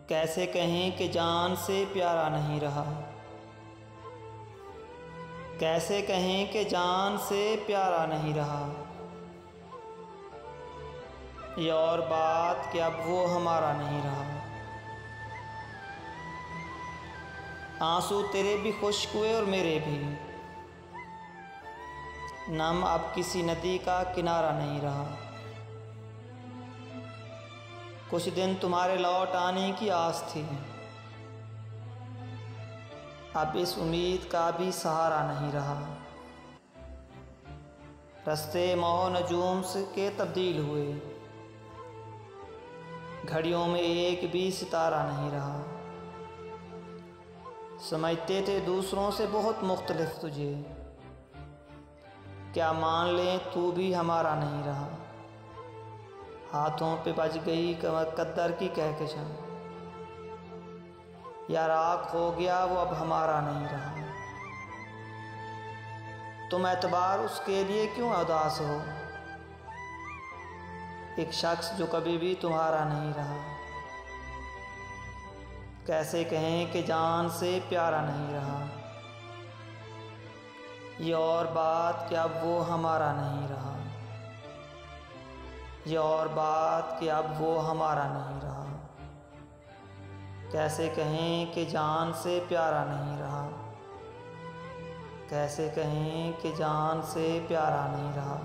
कैसे कहें कि जान से प्यारा नहीं रहा। कैसे कहें कि जान से प्यारा नहीं रहा। ये और बात कि अब वो हमारा नहीं रहा। आंसू तेरे भी खुश्क हुए और मेरे भी। नम अब किसी नदी का किनारा नहीं रहा। कुछ दिन तुम्हारे लौट आने की आस थी, अब इस उम्मीद का भी सहारा नहीं रहा। रस्ते मोह नजूम के तब्दील हुए, घड़ियों में एक भी सितारा नहीं रहा। समझते थे दूसरों से बहुत मुख्तलिफ तुझे, क्या मान लें तू भी हमारा नहीं रहा। हाथों पे बज गई कद्दर की कहकशां, या राख हो गया वो अब हमारा नहीं रहा। तुम एतबार उसके लिए क्यों उदास हो, एक शख्स जो कभी भी तुम्हारा नहीं रहा। कैसे कहें कि जान से प्यारा नहीं रहा। ये और बात कि अब वो हमारा नहीं रहा। ये और बात कि अब वो हमारा नहीं रहा। कैसे कहें कि जान से प्यारा नहीं रहा। कैसे कहें कि जान से प्यारा नहीं रहा।